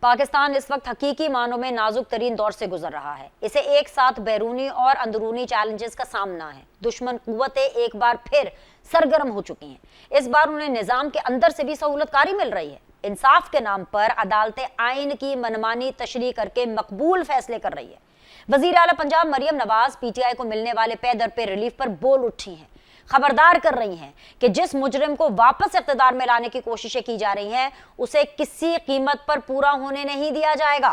पाकिस्तान इस वक्त हकीकी मानों में नाजुक तरीन दौर से गुजर रहा है। इसे एक साथ बैरूनी और अंदरूनी चैलेंजेस का सामना है। दुश्मन कुव्वतें एक बार फिर सरगर्म हो चुकी हैं। इस बार उन्हें निजाम के अंदर से भी सहूलतकारी मिल रही है। इंसाफ के नाम पर अदालतें आइन की मनमानी तशरीह करके मकबूल फैसले कर रही है। वजीर आला पंजाब मरियम नवाज पीटीआई को मिलने वाले पे दर पे रिलीफ पर बोल उठी हैं, खबरदार कर रही हैं कि जिस मुजरिम को वापस इख्तिदार में लाने की कोशिशें की जा रही हैं उसे किसी कीमत पर पूरा होने नहीं दिया जाएगा।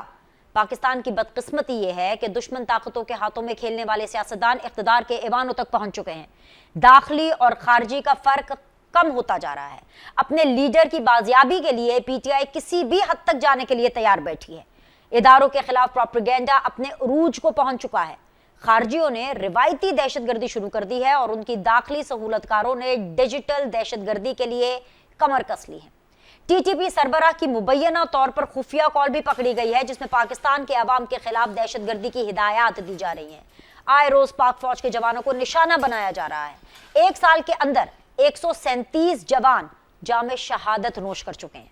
पाकिस्तान की बदकिस्मती यह है कि दुश्मन ताकतों के हाथों में खेलने वाले सियासतदान इख्तिदार के ऐवानों तक पहुंच चुके हैं। दाखिली और खारजी का फर्क कम होता जा रहा है। अपने लीडर की बाजियाबी के लिए पीटीआई किसी भी हद तक जाने के लिए तैयार बैठी है। इदारों के खिलाफ प्रोपेगेंडा अपने उरूज को पहुंच चुका है। खारजियों ने रिवायती दहशतगर्दी शुरू कर दी है और उनकी दाखिली सहूलतकारों ने डिजिटल दहशतगर्दी के लिए कमर कस ली है। टीटीपी सरबराह की मुबैना तौर पर खुफिया कॉल भी पकड़ी गई है जिसमें पाकिस्तान के अवाम के खिलाफ दहशतगर्दी की हिदायत दी जा रही है। आए रोज पाक फौज के जवानों को निशाना बनाया जा रहा है। एक साल के अंदर 137 जवान जामे शहादत नोश कर चुके हैं।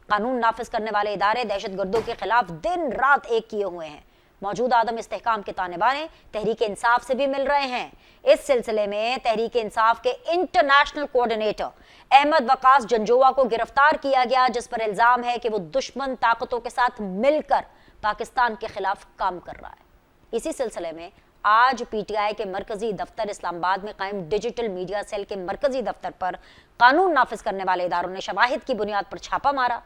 कानून नाफिज करने वाले इदारे दहशतगर्दों के खिलाफ दिन रात एक किए हुए हैं। मौजूदा आदम इस्तेहकाम के ताने बाने तहरीक इंसाफ से भी मिल रहे हैं। इस सिलसिले में तहरीक इंसाफ के इंटरनेशनल कोऑर्डिनेटर अहमद वकास जंजोआ को गिरफ्तार किया गया, जिस पर इल्जाम है कि वो दुश्मन ताकतों के साथ मिलकर पाकिस्तान के खिलाफ काम कर रहा है। इसी सिलसिले में आज पीटीआई के मरकजी दफ्तर इस्लामाबाद में कायम डिजिटल मीडिया सेल के मरकजी दफ्तर पर कानून नाफिज करने वाले इदारों ने शवाहिद की बुनियाद पर छापा मारा।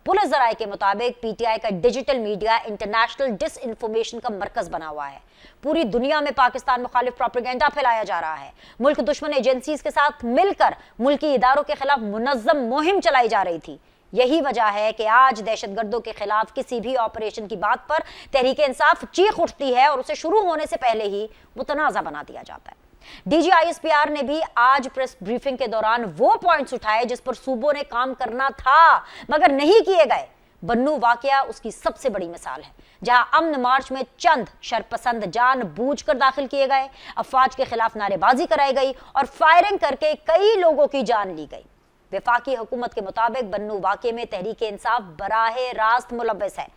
पुलिस जराये के मुताबिक पीटीआई का digital media international disinformation का मरकज बना हुआ है। पूरी दुनिया में पाकिस्तान मुखालिफ प्रोपेगेंडा फैलाया जा रहा है। मुल्क दुश्मन एजेंसीज के साथ मिलकर मुल्की इदारों के खिलाफ मुनज्जम मुहिम चलाई जा रही थी। यही वजह है कि आज दहशतगर्दों के खिलाफ किसी भी ऑपरेशन की बात पर तहरीक इंसाफ चीख उठती है और उसे शुरू होने से पहले ही मुतनाज़ा बना दिया जाता है। डीजीआईएसपीआर ने भी आज प्रेस ब्रीफिंग के दौरान वो पॉइंट्स उठाए जिस पर सूबों ने काम करना था मगर नहीं किए गए। बन्नू वाकया उसकी सबसे बड़ी मिसाल है, जहां अमन मार्च में चंद शरपसंद जानबूझकर दाखिल किए गए, अफवाज के खिलाफ नारेबाजी कराई गई और फायरिंग करके कई लोगों की जान ली गई। वफाकी हुकूमत के मुताबिक बन्नू वाकये में तहरीक इंसाफ बराहे रास्त मुलव्वस है।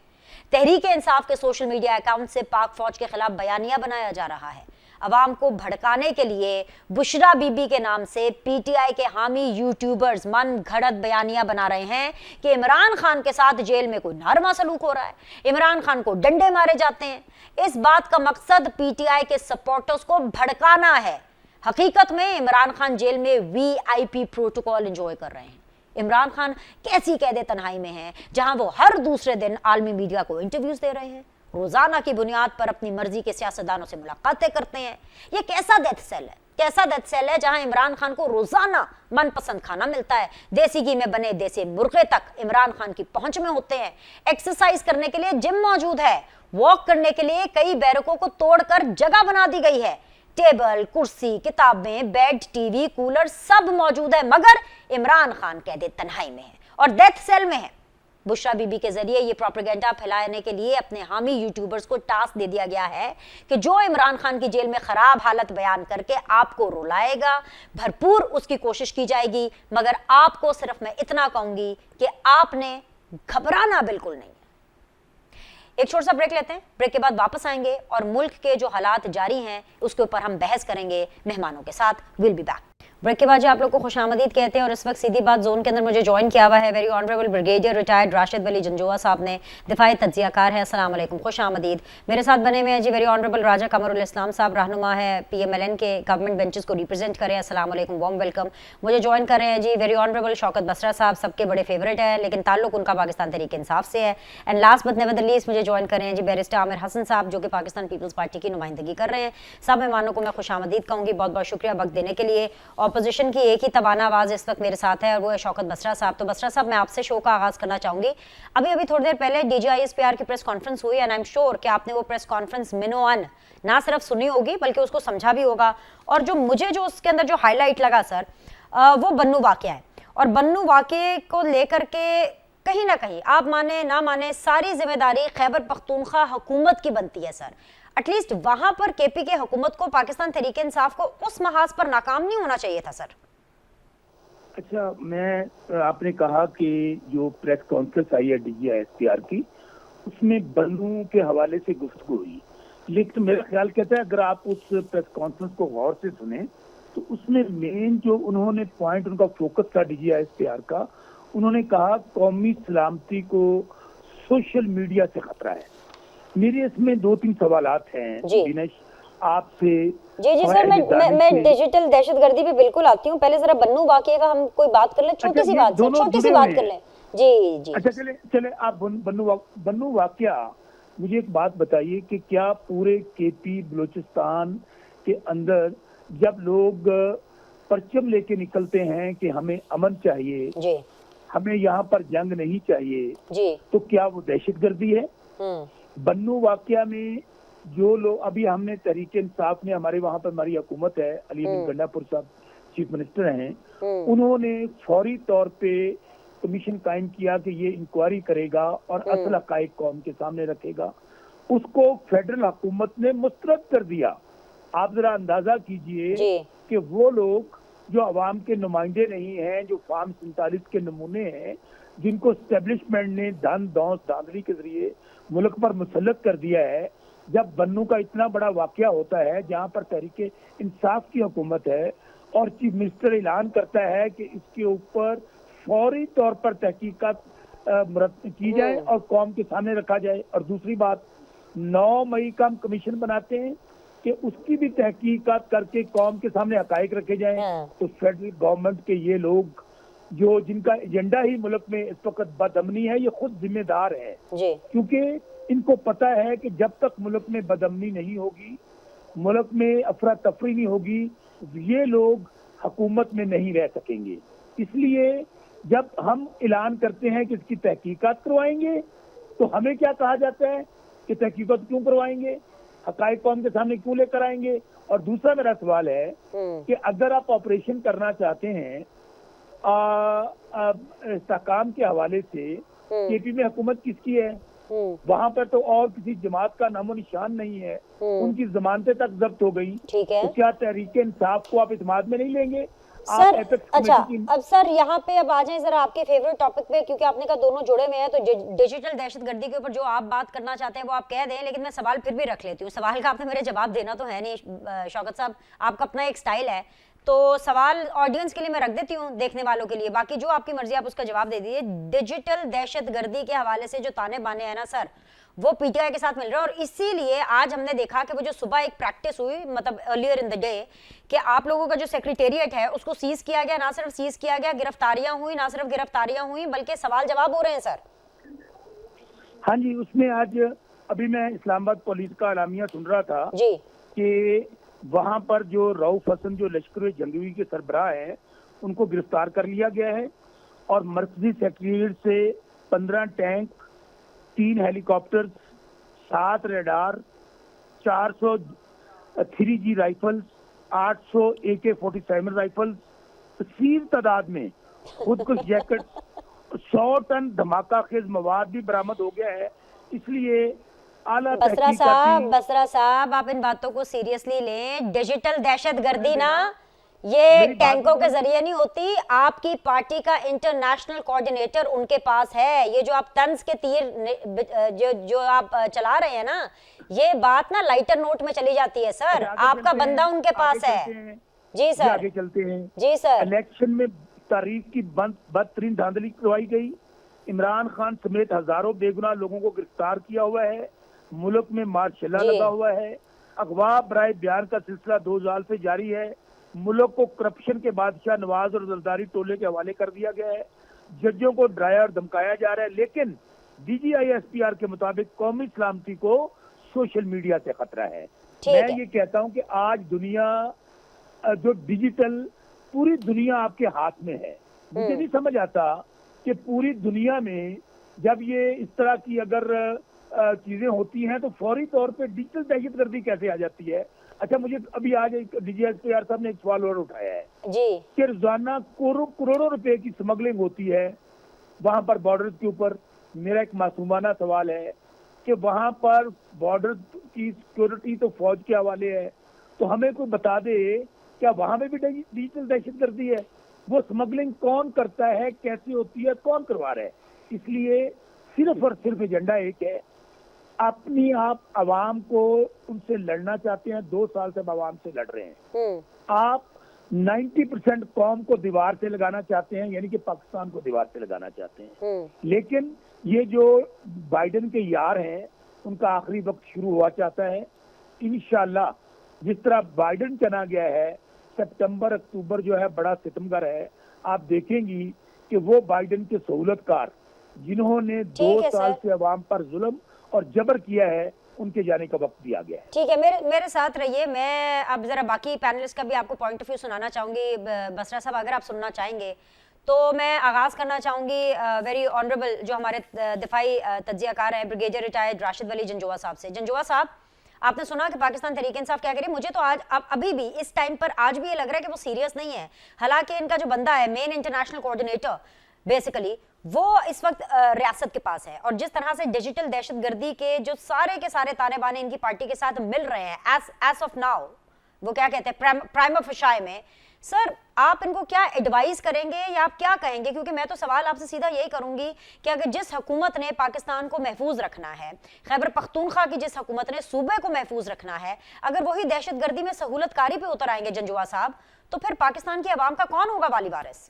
तहरीक इंसाफ के सोशल मीडिया अकाउंट से पाक फौज के खिलाफ बयानिया बनाया जा रहा है। अवाम को भड़काने के लिए बुशरा बीबी के नाम से पीटीआई के हामी यूट्यूबर्स मन घड़त बयानिया बना रहे हैं कि इमरान खान के साथ जेल में कोई नारमा सलूक हो रहा है, इमरान खान को डंडे मारे जाते हैं। इस बात का मकसद पीटीआई के सपोर्टर्स को भड़काना है। हकीकत में इमरान खान जेल में वीआईपी प्रोटोकॉल एंजॉय कर रहे हैं। इमरान खान कैसी कैदे तन्हाई में हैं जहां वो हर दूसरे दिन आलमी मीडिया को इंटरव्यूज दे रहे हैं, रोजाना की बुनियाद पर अपनी मर्जी के सियासतदानों से मुलाकातें करते हैं। ये कैसा डेथ सेल है? कैसा डेथ सेल है जहां इमरान खान को रोजाना मनपसंद खाना मिलता है, देसी घी में बने देसी मुर्गे तक इमरान खान की पहुंच में होते हैं, एक्सरसाइज करने के लिए जिम मौजूद है, वॉक करने के लिए कई बैरकों को तोड़कर जगह बना दी गई है, टेबल कुर्सी किताबें बेड टीवी कूलर सब मौजूद है, मगर इमरान खान कैदे तन्हाई में है और डेथ सेल में है। बुशरा बीबी के जरिए ये प्रोपेगेंडा फैलाने के लिए अपने हामी यूट्यूबर्स को टास्क दे दिया गया है कि जो इमरान खान की जेल में खराब हालत बयान करके आपको रुलाएगा, भरपूर उसकी कोशिश की जाएगी, मगर आपको सिर्फ मैं इतना कहूंगी कि आपने घबराना बिल्कुल नहीं। एक छोटा सा ब्रेक लेते हैं, ब्रेक के बाद वापस आएंगे और मुल्क के जो हालात जारी हैं उसके ऊपर हम बहस करेंगे मेहमानों के साथ। Will be back. ब्रेक के बाद जो आप लोग को खुशामदीद कहते हैं और इस वक्त सीधी बात जोन के अंदर मुझे ज्वाइन किया हुआ है very honourable brigadier retired Rashid Wali Janjua साहब ने, दिफाई तज्जियाकार है। अस्सलाम वालेकुम, खुशामदीद। मेरे साथ बने हुए हैं जी वेरी ऑनरेबल राजा कमरुल इस्लाम साहब, रहनुमा है पीएमएलएन के, गवर्नमेंट बेंचेस को रिप्रेजेंट करें। अस्सलाम वालेकुम, वार्म वेलकम। मुझे ज्वाइन कर रहे हैं जी वेरी ऑनरेबल शौकत बसरा साहब, सबके बड़े फेवरेट है लेकिन ताल्लुक उनका पाकिस्तान तहरीक इंसाफ से है। And last but never the least मुझे ज्वाइन कर रहे हैं जी बैरिस्टर आमिर हसन साहब, जो कि पाकिस्तान पीपल्स पार्टी की नुमाइंदगी कर रहे हैं। सब मेहमानों को मैं खुशामदीद कहूँगी, बहुत बहुत शुक्रिया वक्त देने के लिए। ऑपोजिशन की एक ही तबाना आवाज इस वक्त मेरे साथ है और वो है शौकत बसरा साहब। तो बसरा साहब, मैं आपसे शो का आगाज करना चाहूंगी। अभी थोड़ी देर पहले डीजीआईएसपीआर की प्रेस कॉन्फ्रेंस हुई एंड आई एम श्योर कि आपने वो प्रेस कॉन्फ्रेंस मिनोअन ना सिर्फ सुनी होगी बल्कि उसको समझा भी होगा। और जो मुझे जो उसके अंदर जो हाईलाइट लगा सर, वो बन्नू वाकया है। और बन्नू वाकये को लेकर के कहीं ना कहीं आप माने ना माने सारी जिम्मेदारी खैबर पख्तूनख्वा हुकूमत की बनती है सर। एटलीस्ट वहां पर केपी के हुकूमत को, पाकिस्तान तहरीक इंसाफ को उस महाज पर नाकाम नहीं होना चाहिए था सर। अच्छा, आपने कहा कि जो प्रेस कॉन्फ्रेंस आई है डीजीआईएसपीआर की, उसमें बन्नू के हवाले से गुफ्तगू हुई, लेकिन मेरा ख्याल कहता है अगर आप उस प्रेस कॉन्फ्रेंस को गौर से सुने तो उसमें मेन जो उन्होंने पॉइंट, उनका फोकस था DGISPR का, उन्होंने कहा कौमी सलामती को सोशल मीडिया से खतरा है। मेरे इसमें 2-3 सवालात हैं दिनेश आपसे। जी सर, मैं डिजिटल दहशतगर्दी पे बिल्कुल आती हूँ। पहले जरा बन्नू वाकये का हम कोई बात कर लें, छोटी सी बात कर लें। जी अच्छा, चले आप बन्नू वाकया, मुझे एक बात बताइए कि क्या पूरे KP बलूचिस्तान के अंदर जब लोग परचम लेके निकलते हैं कि हमें अमन चाहिए जी, हमें यहाँ पर जंग नहीं चाहिए जी, तो क्या वो दहशतगर्दी है? बन्नू वाकया में जो लोग, अभी हमने तहरीके इंसाफ ने, हमारे वहाँ पर हमारी हुकूमत है, अली अमीन गंडापुर साहब चीफ मिनिस्टर हैं, उन्होंने फौरी तौर पे कमीशन कायम किया कि ये इंक्वायरी करेगा और असल हकायक कौम के सामने रखेगा। उसको फेडरल हुकूमत ने मुस्तरद कर दिया। आप जरा अंदाजा कीजिए कि वो लोग जो अवाम के नुमाइंदे नहीं हैं, जो फार्म 47 के नमूने हैं, जिनको स्टेब्लिशमेंट ने धन दौलत धांधली के जरिए मुल्क पर मुसल्लत कर दिया है, जब बन्नू का इतना बड़ा वाकया होता है जहां पर तहरीके इंसाफ की हुकूमत है और चीफ मिनिस्टर ऐलान करता है कि इसके ऊपर फौरी तौर पर तहकीकात की जाए और कौम के सामने रखा जाए, और दूसरी बात 9 मई का हम कमीशन बनाते हैं कि उसकी भी तहकीकात करके कौम के सामने हकायक रखे जाएं, तो फेडरल गवर्नमेंट के ये लोग जो जिनका एजेंडा ही मुल्क में इस वक्त बदअमनी है, ये खुद जिम्मेदार है, क्योंकि इनको पता है कि जब तक मुल्क में बदअमनी नहीं होगी, मुल्क में अफरा तफरी नहीं होगी, ये लोग हुकूमत में नहीं रह सकेंगे। इसलिए जब हम ऐलान करते हैं कि इसकी तहकीकात करवाएंगे तो हमें क्या कहा जाता है कि तहकीकात क्यों करवाएंगे, हकायक कौम के सामने क्यों लेकर आएंगे? और दूसरा मेरा सवाल है कि अगर आप ऑपरेशन करना चाहते हैं इस्तेहकाम के हवाले से, KP में हुकूमत किसकी है? वहाँ पर तो और किसी जमात का नामो निशान नहीं है, उनकी जमानतें तक जब्त हो गई, तो क्या तहरीके इंसाफ को आप इत्मीनान में नहीं लेंगे? सर अच्छा, अब सर यहाँ पे अब आ जाएं जरा आपके फेवरेट टॉपिक पे, क्योंकि आपने कहा दोनों जुड़े में हैं, तो डिजिटल दहशतगर्दी के ऊपर जो आप बात करना चाहते हैं वो आप कह दें, लेकिन मैं सवाल फिर भी रख लेती हूँ। सवाल का आपने मेरे जवाब देना तो है नहीं शौकत साहब, आपका अपना एक स्टाइल है, तो सवाल ऑडियंस के लिए मैं रख देती हूँ, देखने वालों के लिए, बाकी जो आपकी मर्जी आप उसका जवाब दे दीजिए। डिजिटल दहशतगर्दी के हवाले से जो ताने बाने हैं ना सर, वो PTI के साथ मिल रहा है, और इसीलिए आज हमने देखा कि वो जो सुबह एक प्रैक्टिस हुई, मतलब अर्लियर इन द डे, कि आप लोगों का जो सेक्रेटेरिएट है उसको सीज किया गया, ना सिर्फ सीज किया गया, गिरफ्तारियां हुई, ना सिर्फ गिरफ्तारियां हुई बल्कि सवाल जवाब हो रहे हैं सर। हाँ जी, उसमें आज अभी मैं इस्लामाबाद पुलिस का अलामिया सुन रहा था जी कि वहां पर जो रऊफ हसन जो लश्कर जंगवी के सरबराह है, उनको गिरफ्तार कर लिया गया है, और मरकजी सेक्रेटेरिएट से 15 tank, 3 helicopter, 7 radar, 400 3G rifles, 800 AK-47 rifles, कसीर तादाद में खुदकुश जैकेट, 100 टन धमाका खेज मवाद भी बरामद हो गया है। इसलिए आला बसरा साहब आप इन बातों को सीरियसली लें। डिजिटल दहशतगर्दी ना ये टैंकों के जरिए नहीं होती, आपकी पार्टी का इंटरनेशनल कोऑर्डिनेटर उनके पास है। ये जो आप तंज के तीर जो आप चला रहे हैं ना, ये बात ना लाइटर नोट में चली जाती है सर, आपका बंदा उनके पास है। जी सर, आगे चलते हैं। जी सर, इलेक्शन में तारीख की बदतरीन धांधली करवाई गई, इमरान खान समेत हजारों बेगुनाह लोगों को गिरफ्तार किया हुआ है, मुल्क में मार्शल लगा हुआ है, अगवा बराए बयान का सिलसिला 2 साल से जारी है, मुल्क को करप्शन के बादशाह नवाज और जरदारी टोले के हवाले कर दिया गया है, जजों को डराया और धमकाया जा रहा है। लेकिन DGISPR के मुताबिक कौमी सलामती को सोशल मीडिया से खतरा है। मैं ये कहता हूँ कि आज दुनिया जो डिजिटल, पूरी दुनिया आपके हाथ में है। मुझे नहीं समझ आता कि पूरी दुनिया में जब ये इस तरह की अगर चीजें होती हैं तो फौरी तौर पे डिजिटल दहशतगर्दी कैसे आ जाती है। अच्छा, मुझे अभी आज एक DGISPR साहब ने एक सवाल और उठाया है जी कि रोजाना करोड़ों रुपए की स्मगलिंग होती है वहां पर बॉर्डर के ऊपर। मेरा एक मासूमाना सवाल है कि वहां पर बॉर्डर की सिक्योरिटी तो फौज के हवाले है, तो हमें कोई बता दे क्या वहां पे भी डिजिटल दहशतगर्दी है? वो स्मगलिंग कौन करता है, कैसे होती है, कौन करवा रहा है? इसलिए सिर्फ और सिर्फ एजेंडा एक है अपनी आप आवाम को उनसे लड़ना चाहते हैं, 2 साल से आवाम से लड़ रहे हैं। आप 90% कौम को दीवार से लगाना चाहते हैं, यानी कि पाकिस्तान को दीवार से लगाना चाहते हैं। लेकिन ये जो बाइडेन के यार हैं, उनका आखिरी वक्त शुरू हुआ चाहता है। इंशाल्लाह जिस तरह बाइडेन चला गया है, सितंबर अक्टूबर जो है बड़ा सितमगर है। आप देखेंगी कि वो बाइडेन के सहूलतकार जिन्होंने 2 साल से अवाम पर जुल्म और जबर किया है, उनके जाने का वक्त दिया गया है। ठीक है, मेरे साथ रहिए। मैं अब जरा बाकी पैनलिस्ट का भी आपको पॉइंट ऑफ व्यू सुनाना चाहूंगी। बसरा साहब, अगर आप सुनना चाहेंगे तो मैं आगाज करना चाहूंगी वेरी ऑनरेबल जो हमारे दिफाई तज्जियाकार हैं, ब्रिगेडियर रिटायर्ड राशिद वली जंजोआ साहब से। जंजोआ साहब, आपने सुना कि पाकिस्तान तहरीक इंसाफ क्या करिए। मुझे तो आज अभी भी इस टाइम पर आज भी ये लग रहा है कि वो सीरियस नहीं है। हालांकि इनका जो बंदा है मेन इंटरनेशनल कोऑर्डिनेटर, बेसिकली वो इस वक्त रियासत के पास है, और जिस तरह से डिजिटल दहशतगर्दी के जो सारे ताने बाने इनकी पार्टी के साथ मिल रहे हैं एज ऑफ नाउ, वो क्या कहते हैं प्राइमा फिशाई में, सर आप इनको क्या एडवाइस करेंगे या आप क्या कहेंगे? क्योंकि मैं तो सवाल आपसे सीधा यही करूंगी कि अगर जिस हुकूमत ने पाकिस्तान को महफूज रखना है, खैबर पख्तूनख्वा की जिस हुकूमत ने सूबे को महफूज रखना है, अगर वही दहशतगर्दी में सहूलतकारी पे उतर आएंगे जंजुआ साहब, तो फिर पाकिस्तान की आवाम का कौन होगा वाली वारिस?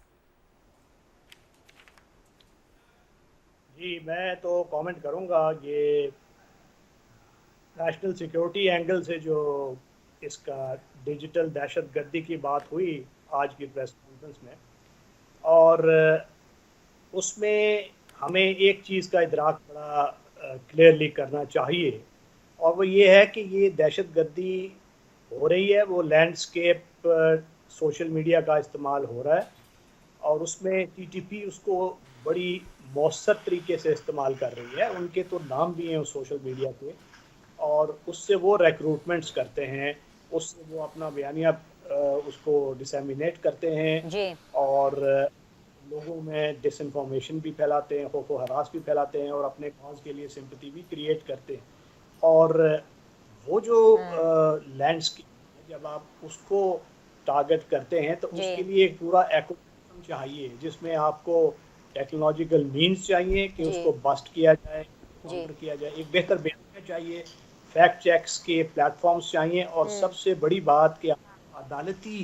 जी, मैं तो कमेंट करूंगा। ये नेशनल सिक्योरिटी एंगल से जो इसका डिजिटल दहशतगर्दी की बात हुई आज की प्रेस कॉन्फ्रेंस में, और उसमें हमें एक चीज़ का इदराक बड़ा क्लियरली करना चाहिए, और वो ये है कि ये दहशतगर्दी हो रही है, वो लैंडस्केप सोशल मीडिया का इस्तेमाल हो रहा है, और उसमें टीटीपी उसको बड़ी मौसर तरीके से इस्तेमाल कर रही है। उनके तो नाम भी हैं उस सोशल मीडिया के, और उससे वो रिक्रूटमेंट्स करते हैं, उससे वो अपना बयानिया उसको डिसेमिनेट करते हैं जी। और लोगों में डिसइंफॉर्मेशन भी फैलाते हैं, खौफ व हरास भी फैलाते हैं, और अपने कॉज के लिए सिंपैथी भी क्रिएट करते हैं। और वो जो लैंडस्केप जब आप उसको टारगेट करते हैं तो उसके लिए एक पूरा इकोसिस्टम चाहिए, जिसमें आपको टेक्नोलॉजिकल मीन्स चाहिए कि उसको बस्ट किया जाए, काउंटर किया जाए, एक बेहतर बयानिया चाहिए, फैक्ट चेक्स के प्लेटफॉर्म्स चाहिए, और सबसे बड़ी बात कि अदालती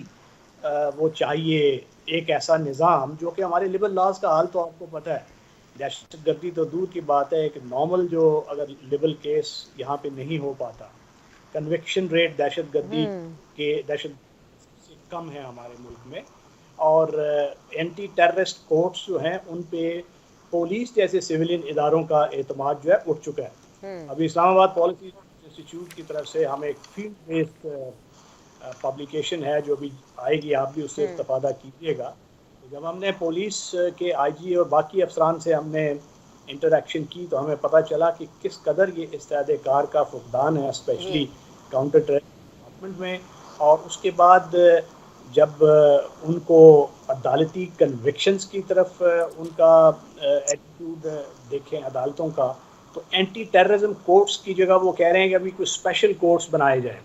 वो चाहिए एक ऐसा निज़ाम जो कि हमारे लिबरल लॉज का हाल तो आपको पता है। दहशतगर्दी तो दूर की बात है, एक नॉर्मल जो अगर लिबरल केस यहाँ पे नहीं हो पाता, कन्विक्शन रेट दहशतगर्दी के दहशत से कम है हमारे मुल्क में, और एंटी टेररिस्ट कोर्ट्स जो हैं उन पे पुलिस जैसे सिविलियन इदारों का एतमाद जो है उठ चुका है। अभी इस्लामाबाद पॉलिसी इंस्टीट्यूट की तरफ से हमें एक फील्ड बेस्ड पब्लिकेशन है जो भी आएगी, आप भी उससे इस्तेफादा कीजिएगा। तो जब हमने पुलिस के आईजी और बाकी अफसरान से हमने इंटरेक्शन की तो हमें पता चला कि किस कदर ये इस्तेदाकार का फुकदान है, स्पेशली काउंटर टेररिज्म डिपार्टमेंट में। और उसके बाद जब उनको अदालती कन्विक्शंस की तरफ उनका एटीट्यूड देखें अदालतों का, तो एंटी टेररिज्म कोर्ट्स की जगह वो कह रहे हैं कि अभी कुछ स्पेशल कोर्ट्स बनाए जाए,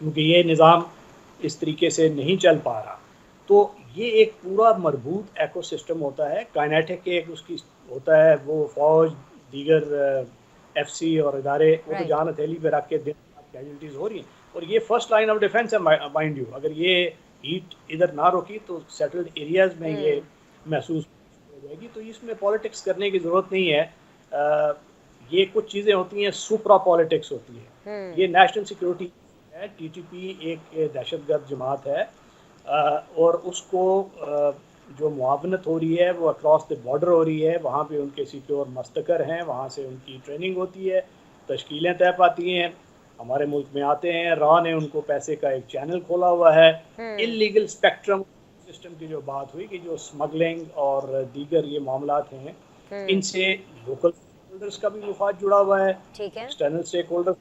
क्योंकि ये निज़ाम इस तरीके से नहीं चल पा रहा। तो ये एक पूरा मरबूत एकोसिस्टम होता है, काइनेटिक एक उसकी होता है, वो फौज दीगर एफसी और इदारे वो तो जान हथेली पे रख के दिन कैजुअल्टीज हो रही हैं, और ये फर्स्ट लाइन ऑफ डिफेंस है माइंड यू। अगर ये हीट इधर ना रोकी तो सेटल्ड एरियाज में ये महसूस हो जाएगी। तो इसमें पॉलिटिक्स करने की ज़रूरत नहीं है। ये कुछ चीज़ें होती हैं, सुप्रा पॉलिटिक्स होती है। ये नेशनल सिक्योरिटी है, टीटीपी एक दहशतगर्द जमात है, और उसको जो मुआवनत हो रही है वो अक्रॉस द बॉर्डर हो रही है। वहाँ पे उनके सिक्योर मस्तकर हैं, वहाँ से उनकी ट्रेनिंग होती है, तश्कीलें तय पाती हैं, हमारे मुल्क में आते हैं। रॉ ने उनको पैसे का एक चैनल खोला हुआ है। इलीगल स्पेक्ट्रम सिस्टम की जो बात हुई कि जो स्मगलिंग और दीगर ये मामलात हैं, इनसे लोकल होल्डर्स का भी मुफाद जुड़ा हुआ है, एक्सटर्नल स्टेक होल्डर्स,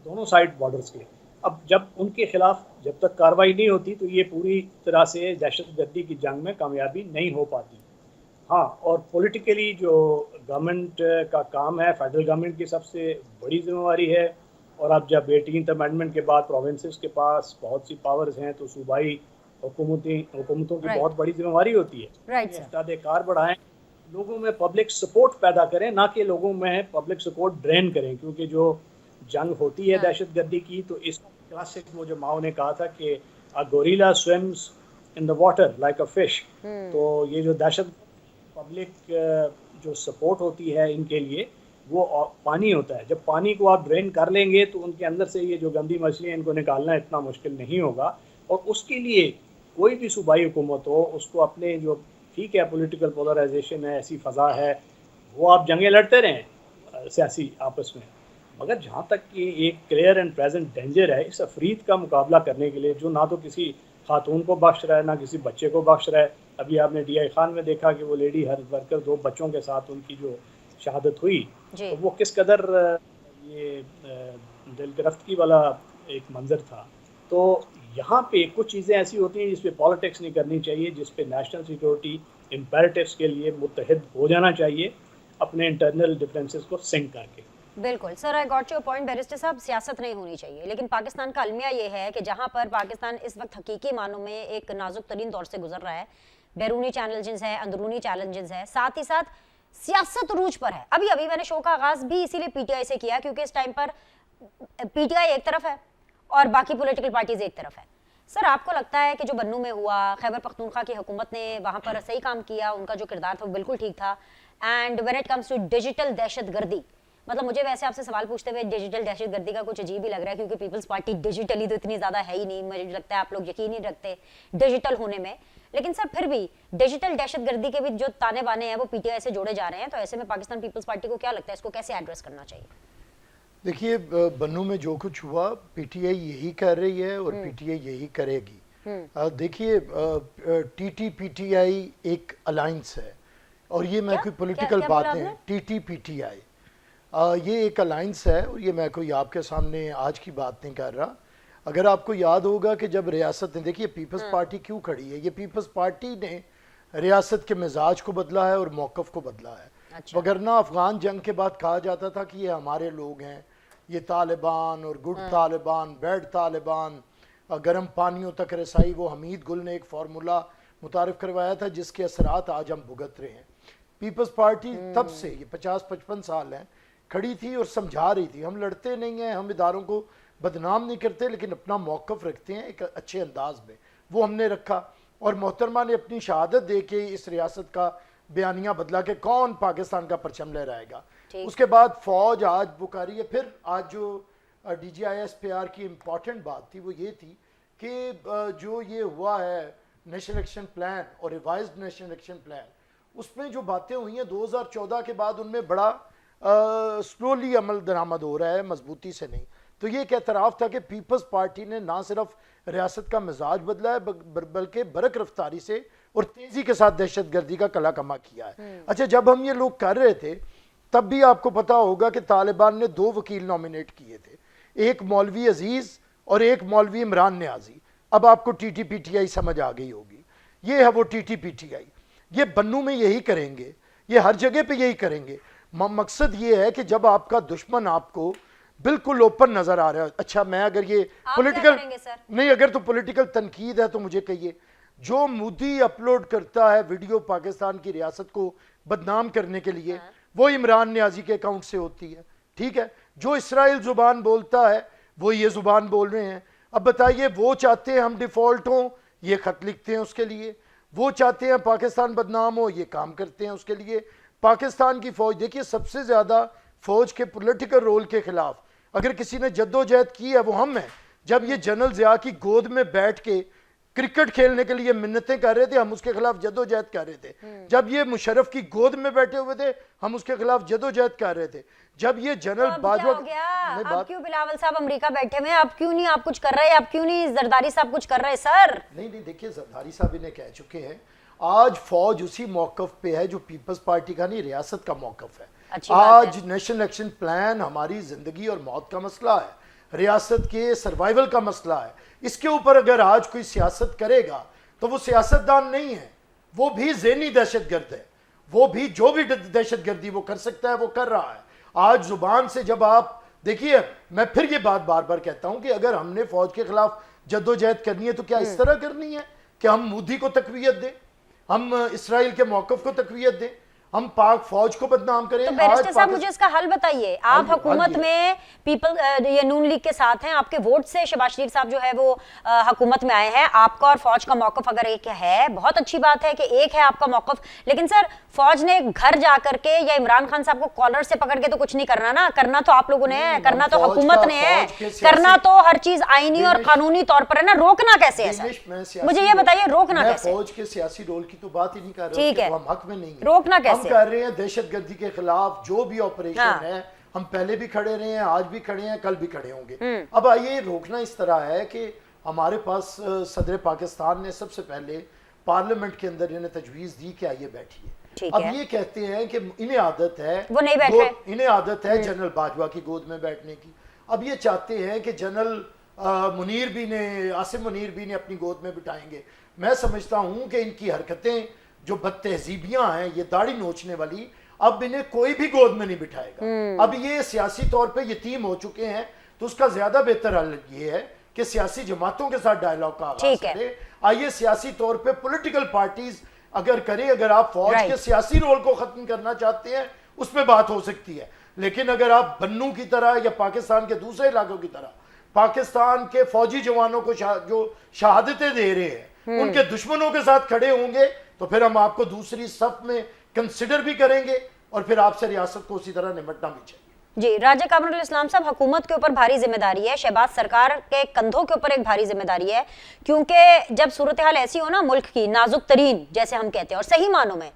दोनों साइड बॉर्डर्स के। अब जब उनके खिलाफ जब तक कार्रवाई नहीं होती तो ये पूरी तरह से दहशतगर्दी की जंग में कामयाबी नहीं हो पाती। हाँ, और पॉलिटिकली जो गवर्नमेंट का काम है, फेडरल गवर्नमेंट की सबसे बड़ी जिम्मेवारी है। और अब जब 18th अमेंडमेंट के बाद प्रोविंसेस के पास बहुत सी पावर्स हैं, तो सूबाई हुकूमतों की बहुत बड़ी जिम्मेवारी होती है। इस्तेदाकार बढ़ाएं, लोगों में पब्लिक सपोर्ट पैदा करें, ना कि लोगों में पब्लिक सपोर्ट ड्रेन करें, क्योंकि जो जंग होती है दहशतगर्दी की, तो इस क्लासिक वो जो माओ ने कहा था कि a gorilla swims in the water like a fish. तो ये जो दहशत पब्लिक जो सपोर्ट होती है इनके लिए, वो पानी होता है। जब पानी को आप ड्रेन कर लेंगे तो उनके अंदर से ये जो गंदी मछलियाँ इनको निकालना इतना मुश्किल नहीं होगा। और उसके लिए कोई भी सूबाई हुकूमत हो, उसको अपने जो ठीक है पॉलिटिकल पोलराइजेशन है, ऐसी फ़ज़ा है, वो आप जंगें लड़ते रहें सियासी आपस में, मगर जहाँ तक कि एक क्लियर एंड प्रेजेंट डेंजर है इस अफरीद का मुकाबला करने के लिए, जो ना तो किसी खातून को बख्श रहा है ना किसी बच्चे को बख्श रहा है। अभी आपने DI खान में देखा कि वो लेडी हेल्थ वर्कर 2 बच्चों के साथ उनकी जो शहादत हुई, तो वो किस कदर ये दिल गिरफ्तगी वाला एक मंजर था। तो यहाँ पे कुछ चीज़ें ऐसी होती हैं जिस पे पॉलिटिक्स नहीं करनी चाहिए, जिस पे नेशनल सिक्योरिटी इम्पेरेटिव्स के लिए मुत्तहिद हो जाना चाहिए, अपने इंटरनल डिफरेंसेस को सिंक करके। बिल्कुल sir, I got your point barrister साहब, सियासत नहीं होनी चाहिए, लेकिन पाकिस्तान का अलमिया ये है कि जहां पर पाकिस्तान इस वक्त हकीकी मानों में एक नाजुक तरीन दौर से गुजर रहा है, बैरूनी चैलेंजेस है, अंदरूनी चैलेंजेस है, साथ ही साथ सियासत रूज पर है। अभी अभी मैंने शो का आगाज भी इसीलिए PTI से किया क्योंकि इस टाइम पर PTI एक तरफ है और बाकी पॉलिटिकल पार्टीज एक तरफ है। सर, आपको लगता है कि जो बन्नू में हुआ, खैबर पख्तूनख्वा की हुकूमत ने वहां पर सही काम किया, उनका जो किरदार था वो बिल्कुल ठीक था? And when it comes to digital दहशतगर्दी, मतलब मुझे वैसे आपसे सवाल पूछते हुए डिजिटल दहशतगर्दी का कुछ अजीब ही लग रहा है, क्योंकि पीपल्स पार्टी डिजिटली तो इतनी ज़्यादा है ही नहीं, मुझे लगता है आप लोग यकीन ही रखते डिजिटल होने में। लेकिन सर फिर भी डिजिटल दहशतगर्दी के भी जो ताने बाने हैं वो PTI से जोड़े जा रहे हैं, तो ऐसे में पाकिस्तान पीपल्स पार्टी को क्या लगता है इसको कैसे एड्रेस करना चाहिए? देखिए, बन्नू में जो कुछ हुआ PTI यही कर रही है और PTI यही करेगी। देखिए, TT-PTI एक अलायंस है और ये मैं कोई पॉलिटिकल बात नहीं, TT-PTI ये एक अलायंस है और ये मैं कोई आपके सामने आज की बात नहीं कर रहा। अगर आपको याद होगा कि जब रियासत ने, देखिए पीपल्स पार्टी क्यों खड़ी है, ये पीपल्स पार्टी ने रियासत के मिजाज को बदला है और मौक़िफ़ को बदला है। वगरना अफगान जंग के बाद कहा जाता था कि ये हमारे लोग हैं, ये तालिबान और गुड तालिबान, बैड तालिबान, गर्म पानियों तक रसाई, वो हमीद गुल ने एक फार्मूला मुतारिफ करवाया था जिसके असरात आज हम भुगत रहे हैं। पीपल्स पार्टी तब से, ये 50-55 साल हैं, खड़ी थी और समझा रही थी हम लड़ते नहीं हैं, हम इदारों को बदनाम नहीं करते, लेकिन अपना मौक़िफ़ रखते हैं एक अच्छे अंदाज में, वो हमने रखा। और मोहतरमा ने अपनी शहादत दे के इस रियासत का बयानिया बदला कि कौन पाकिस्तान का परचम लहराएगा। उसके बाद फ़ौज आज बुकारी है। फिर आज जो DGISPR की इम्पॉर्टेंट बात थी वो ये थी कि जो ये हुआ है नेशनल एक्शन प्लान और रिवाइज्ड नेशनल एक्शन प्लान, उसमें जो बातें हुई हैं 2014 के बाद, उनमें बड़ा स्लोली अमल दरामद हो रहा है, मजबूती से नहीं। तो ये एक एतराफ़ था कि पीपल्स पार्टी ने ना सिर्फ रियासत का मिजाज बदला है बल्कि बरक रफ्तारी से और तेज़ी के साथ दहशतगर्दी का कला कमा किया है। अच्छा, जब हम ये लोग कर रहे थे तब भी आपको पता होगा कि तालिबान ने 2 वकील नॉमिनेट किए थे, एक मौलवी अजीज़ और एक मौलवी इमरान न्याजी। अब आपको TT-PTI समझ आ गई होगी, ये है वो TT-PTI। ये बन्नू में यही करेंगे, ये हर जगह पे यही करेंगे। मकसद ये है कि जब आपका दुश्मन आपको बिल्कुल ओपन नजर आ रहा है, अच्छा मैं अगर ये पॉलिटिकल नहीं, अगर तो पॉलिटिकल तनकीद है तो मुझे कहिए, जो मोदी अपलोड करता है वीडियो पाकिस्तान की रियासत को बदनाम करने के लिए, वो इमरान न्याजी के अकाउंट से होती है, ठीक है। जो इसराइल जुबान बोलता है वो ये जुबान बोल रहे हैं। अब बताइए, वो चाहते हैं हम डिफॉल्ट हों, ये खत लिखते हैं उसके लिए। वो चाहते हैं पाकिस्तान बदनाम हो, ये काम करते हैं उसके लिए। पाकिस्तान की फौज, देखिए सबसे ज्यादा फौज के पॉलिटिकल रोल के खिलाफ अगर किसी ने जद्दोजहद की है वो हम हैं। जब ये जनरल ज़िया की गोद में बैठ के क्रिकेट खेलने के लिए मिन्नतें कर रहे थे, हम उसके खिलाफ जद्दोजहद कर रहे थे। जब ये मुशर्रफ की गोद में बैठे हुए थे, हम उसके खिलाफ जद्दोजहद कर रहे थे। जब ये जनरल बाजवा, आप क्यों बिलावल साहब अमेरिका बैठे हुए, आप क्यों नहीं आप कुछ कर रहे, आप क्यों नहीं जरदारी साहब कुछ कर रहे? सर नहीं, देखिए जरदारी साहब इन्हें कह चुके हैं, आज फौज उसी मौक़िफ़ पे है जो पीपल्स पार्टी का नहीं, रियासत का मौक़िफ़ है। आज नेशनल एक्शन प्लान हमारी जिंदगी और मौत का मसला है, रियासत के सर्वाइवल का मसला है। इसके ऊपर अगर आज कोई सियासत करेगा तो वो सियासतदान नहीं है, वो भी ज़हनी दहशतगर्द है। वो भी जो भी दहशतगर्दी वो कर सकता है वो कर रहा है। आज जुबान से जब आप देखिए, मैं फिर ये बात बार बार कहता हूं कि अगर हमने फौज के खिलाफ जद्दोजहद करनी है तो क्या इस तरह करनी है कि हम मोदी को तकवीयत दें, हम इसराइल के मौक़िफ़ को तकवीयत दें? हम पाक फौज को बदनाम करें। तो बैरिस्टर आज साहब मुझे इसका हल बताइए। आप हुकूमत में ये नून लीग के साथ हैं, आपके वोट से शहबाज शरीफ साहब जो है वो हुकूमत में आए हैं। आपका और फौज का मौकफ अगर एक है, बहुत अच्छी बात है कि एक है आपका मौकफ, लेकिन सर फौज ने घर जाकर के या इमरान खान साहब को कॉलर से पकड़ के तो कुछ नहीं करना ना, करना तो आप लोगों ने है, करना तो हुकूमत ने है, करना तो हर चीज आईनी और कानूनी तौर पर है ना। रोकना कैसे है सर, मुझे ये बताइए, रोकना कैसे? फौज के सियासी रोल की तो बात ही नहीं कर रहे, ठीक है, हम हक में नहीं है। रोकना कैसे हम कर रहे हैं दहशतगर्दी के खिलाफ जो भी ऑपरेशन है, हम पहले भी खड़े रहे हैं, आज भी खड़े हैं, कल भी खड़े होंगे। अब आइए, रोकना इस तरह है कि हमारे पास सदर पाकिस्तान ने सबसे पहले पार्लियामेंट के अंदर इन्हें तजवीज दी कि आइए बैठिए। अब ये कहते हैं कि इन्हें आदत है, वो नहीं बैठ रहे, इन्हें आदत है जनरल बाजवा की गोद में बैठने की। अब ये चाहते हैं कि जनरल मुनीर भी ने, आसिम मुनीर भी ने अपनी गोद में बिठाएंगे। मैं समझता हूं कि इनकी हरकतें जो बदतहजीबियां हैं, ये दाढ़ी नोचने वाली, अब इन्हें कोई भी गोद में नहीं बिठाएगा। अब ये सियासी तौर पे यतीम हो चुके हैं, तो उसका ज्यादा बेहतर हल ये है कि सियासी जमातों के साथ डायलॉग का आगाज करें। आइए सियासी तौर पे पॉलिटिकल पार्टीज अगर करें, अगर आप फौज के सियासी रोल को खत्म करना चाहते हैं उस पर बात हो सकती है, लेकिन अगर आप बन्नू की तरह या पाकिस्तान के दूसरे इलाकों की तरह पाकिस्तान के फौजी जवानों को जो शहादतें दे रहे हैं उनके दुश्मनों के साथ खड़े होंगे, तो फिर हम आपको दूसरी सफ में कंसिडर भी करेंगे और फिर आपसे रियासत को उसी तरह निपटना भी चाहिए। जी, राजा कामरुल इस्लाम साहब, हुकूमत के ऊपर भारी जिम्मेदारी है, शहबाज सरकार के कंधों के ऊपर एक भारी जिम्मेदारी है, क्योंकि जब सूरत हाल ऐसी हो ना मुल्क की, नाजुक तरीन जैसे हम कहते हैं और सही मानों में,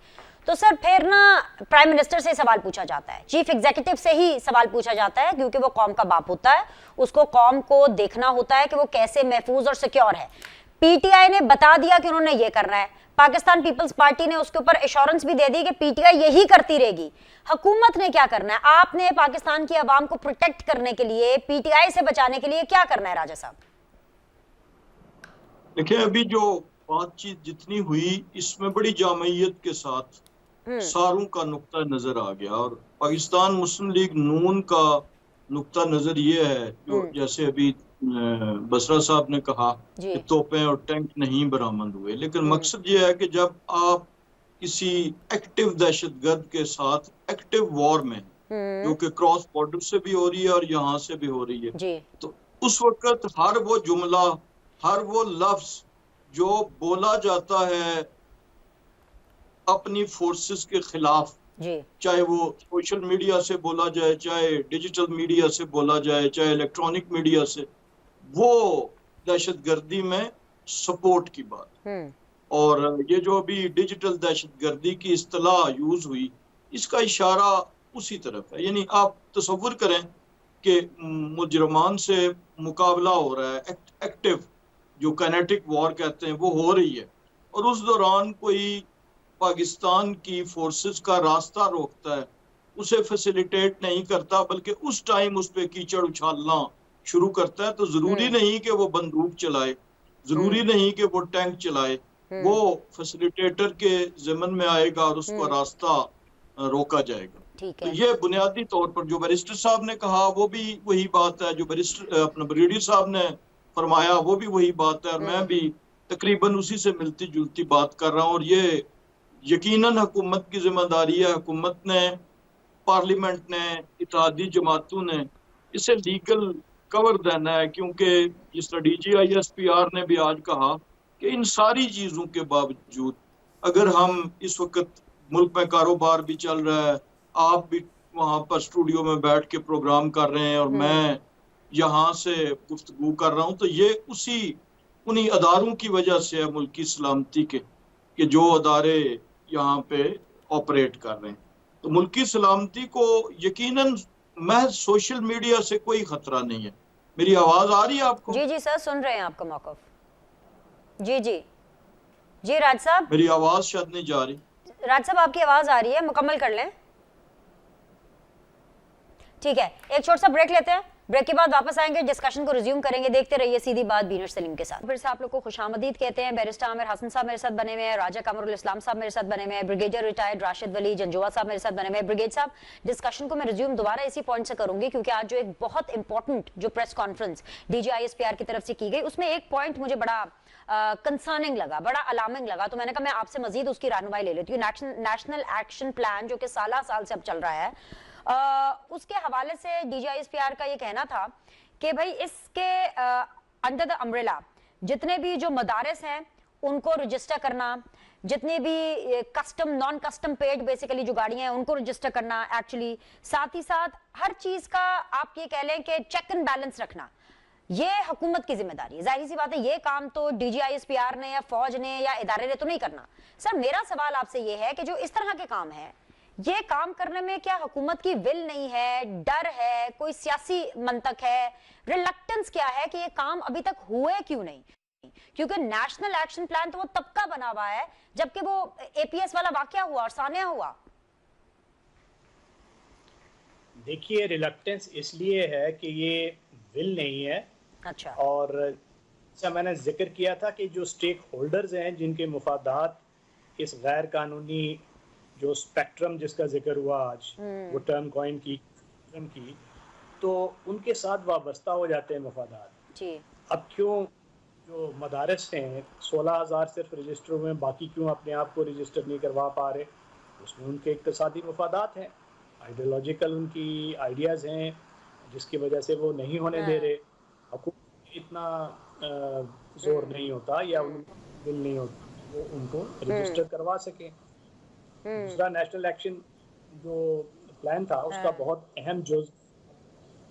तो सर फिर ना प्राइम मिनिस्टर से सवाल पूछा जाता है, चीफ एग्जीक्यूटिव से ही सवाल पूछा जाता है, क्योंकि वो कौम का बाप होता है, उसको कौम को देखना होता है कि वो कैसे महफूज और सिक्योर है। पीटीआई ने बता दिया कि उन्होंने ये करना है, पाकिस्तान पीपल्स पार्टी ने उसके ऊपर एश्योरेंस भी दे दी कि पीटीआई यही करती रहेगी। हुकूमत ने क्या करना है? आपने पाकिस्तान की आवाम को प्रोटेक्ट करने के लिए, पीटीआई से बचाने के लिए क्या करना है राजा साहब? देखिए, अभी जो बातचीत जितनी हुई इसमें बड़ी जामयत के साथ सारों का नुक्ता नजर आ गया, और पाकिस्तान मुस्लिम लीग नून का नुक्ता नजर ये है, जो जैसे अभी बसरा साहब ने कहा कि तोपें और टैंक नहीं बरामद हुए, लेकिन मकसद ये है कि जब आप किसी एक्टिव दहशतगर्द के साथ एक्टिव वॉर में, जो कि क्रॉस बॉर्डर से भी हो रही है और यहाँ से भी हो रही है, तो उस वक्त हर वो जुमला, हर वो लफ्ज जो बोला जाता है अपनी फोर्सेस के खिलाफ, चाहे वो सोशल मीडिया से बोला जाए, चाहे डिजिटल मीडिया से बोला जाए, चाहे इलेक्ट्रॉनिक मीडिया से, वो दहशतगर्दी में सपोर्ट की बात। और ये जो अभी डिजिटल दहशतगर्दी की इस्तिलाह यूज हुई, इसका इशारा उसी तरफ है। यानी आप तसव्वुर करें कि मुजरमान से मुकाबला हो रहा है, एक्टिव जो काइनेटिक वॉर कहते हैं वो हो रही है, और उस दौरान कोई पाकिस्तान की फोर्सेस का रास्ता रोकता है, उसे फैसिलिटेट नहीं करता, बल्कि उस टाइम उस पे कीचड़ उछालना शुरू करता है, तो जरूरी नहीं कि वो बंदूक चलाए, जरूरी नहीं कि वो टैंक चलाए, वो फैसिलिटेटर के ज़िम्मन में आएगा और उसको रास्ता रोका जाएगा। तो ये बुनियादी तौर पर जो बैरिस्टर साहब ने कहा वो भी वही बात है, जो बैरिस्टर अपना ब्रिगेडियर साहब ने फरमाया वो भी वही बात है, और मैं भी तकरीबन उसी से मिलती जुलती बात कर रहा हूँ। और ये यकीनन हुकूमत की जिम्मेदारी है, हुकूमत ने, पार्लियामेंट ने, इत्तेहादी जमातों ने इसे लीगल कवर देना है, क्योंकि जिस तरह DGISPR ने भी आज कहा कि इन सारी चीज़ों के बावजूद अगर हम इस वक्त मुल्क में कारोबार भी चल रहा है, आप भी वहाँ पर स्टूडियो में बैठ के प्रोग्राम कर रहे हैं और मैं यहाँ से गुफ्तगू कर रहा हूँ, तो ये उन्हीं अदारों की वजह से है, मुल्क की सलामती के, कि जो अदारे यहाँ पे ऑपरेट कर रहे हैं। तो मुल्क की सलामती को यकीनन महज सोशल मीडिया से कोई खतरा नहीं है। मेरी आवाज आ रही है आपको? जी जी सर, सुन रहे हैं आपका मौक़िफ़। जी जी जी राज साहब, मेरी आवाज शायद नहीं जा रही। राज साहब आपकी आवाज आ रही है, मुकम्मल कर लें। ठीक है, एक छोटा सा ब्रेक लेते हैं। ब्रेक के बाद वापस आएंगे, डिस्कशन को रिज्यूम करेंगे। देखते रहिए सीधी बात बीनर सलीम के साथ। फिर से आप लोग को खुशामदीद कहते हैं। बैरिस्टर आमिर हसन साहब मेरे साथ बने हुए हैं, राजा कमरुल इस्लाम साहब मेरे साथ बने हुए हैं, ब्रिगेडियर रिटायर्ड राशिद वली जंजुआ साहब मेरे साथ बने हुए हैं। ब्रिगेड साहब, डिस्कशन को मैं रिज्यूम दोबारा इसी पॉइंट से करूंगी क्योंकि आज जो एक बहुत इंपॉर्टेंट जो प्रेस कॉन्फ्रेंस DGISPR की तरफ से की गई, उसमें एक पॉइंट मुझे बड़ा कंसर्निंग लगा, बड़ा अलार्मिंग लगा, तो मैंने कहा मैं आपसे मजीद उसकी रहनुमाई ले लेती हूँ। नेशनल एक्शन प्लान जो कि साल से अब चल रहा है, उसके हवाले से DGISPR का ये कहना था कि भाई इसके अंडर द अम्ब्रेला जितने भी जो मदारस हैं उनको रजिस्टर करना, जितने भी custom non custom paid basically जो गाड़ियां हैं उनको रजिस्टर करना, एक्चुअली साथ ही साथ हर चीज का आप ये कह लें कि चेक एंड बैलेंस रखना, ये हुकूमत की जिम्मेदारी है। जाहिर सी बात है ये काम तो DGISPR ने या फौज ने या इदारे ने तो नहीं करना। सर मेरा सवाल आपसे ये है कि जो इस तरह के काम है, ये काम करने में क्या हुकूमत की विल नहीं है, डर है, कोई सियासी मंतक है, रिलक्टेंस क्या है कि ये काम अभी तक हुए क्यों नहीं? क्योंकि नेशनल एक्शन प्लान तो वो तब का बना हुआ है जबकि वो APS वाला वाकया हुआ और सानिया हुआ। देखिए, रिलक्टेंस इसलिए है कि ये विल नहीं है। अच्छा। और जैसा मैंने जिक्र किया था कि जो स्टेक होल्डर्स हैं जिनके मुफादात इस गैर कानूनी जो स्पेक्ट्रम जिसका जिक्र हुआ आज, वो टर्म कॉइन की, तो उनके साथ वाबस्ता हो जाते हैं मुफादात जी। अब क्यों जो मदारस हैं 16,000 सिर्फ रजिस्टर हुए हैं, बाकी क्यों अपने आप को रजिस्टर नहीं करवा पा रहे? उसमें उनके इक्तसादी मुफादात हैं, आइडियोलॉजिकल उनकी आइडियाज़ हैं जिसकी वजह से वो नहीं होने दे रहे। हुकूमत इतना जोर नहीं होता या उनका दिल नहीं होता वो उनको रजिस्टर करवा सके। दूसरा, नेशनल एक्शन जो प्लान था उसका बहुत अहम जुज़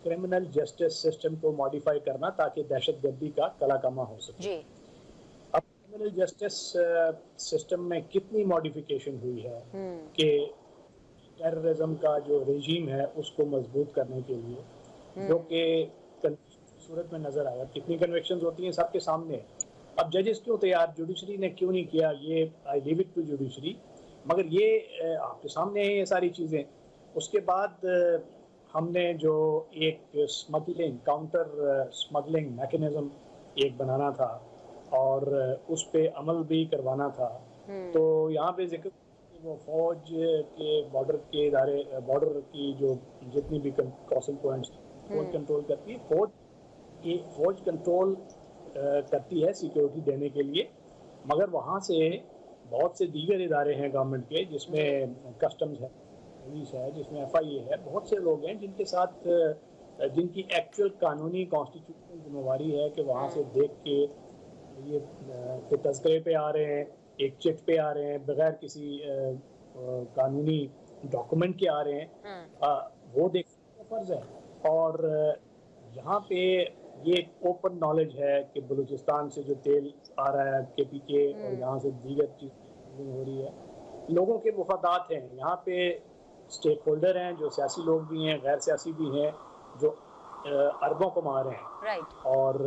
क्रिमिनल जस्टिस सिस्टम को मॉडिफाई करना ताकि दहशतगर्दी का कलाकमा हो सके जी। अब क्रिमिनल जस्टिस सिस्टम में कितनी मॉडिफिकेशन हुई है कि टेररिज्म का जो रेजीम है उसको मजबूत करने के लिए, जो कि सूरत में नजर आया। कितनी कन्विक्शंस होती हैं सबके सामने। अब जजेस क्यों तैयार, जुडिशरी ने क्यों नहीं किया, ये I leave it to judiciary, मगर ये आपके सामने है ये सारी चीज़ें। उसके बाद हमने जो एक स्मगलिंग काउंटर स्मगलिंग मैकेनिज्म एक बनाना था और उस पे अमल भी करवाना था। तो यहाँ पे जिक्र वो फौज के बॉर्डर के इदारे, बॉर्डर की जो जितनी भी क्रॉसिंग पॉइंट्स फौज कंट्रोल करती है, फौज कंट्रोल करती है सिक्योरिटी देने के लिए, मगर वहाँ से बहुत से दीगर इदारे हैं गवर्नमेंट के, जिसमें कस्टम्स है, पुलिस है, जिसमें FIA है, बहुत से लोग हैं जिनके साथ जिनकी एक्चुअल कानूनी कॉन्स्टिट्यूशनल जिम्मेवारी है कि वहाँ से देख के ये तस्करे पे आ रहे हैं, एक चिट पे आ रहे हैं, बगैर किसी कानूनी डॉक्यूमेंट के आ रहे हैं, वो देखने का फर्ज है। और यहाँ पे ये ओपन नॉलेज है कि बलूचिस्तान से जो तेल आ रहा है KPK और यहाँ से दीगर चीज़ें हो रही है, लोगों के मुफादात हैं। यहाँ पे स्टेक होल्डर हैं जो सियासी लोग भी हैं, गैर सियासी भी हैं, जो अरबों को मार रहे हैं। राइट। और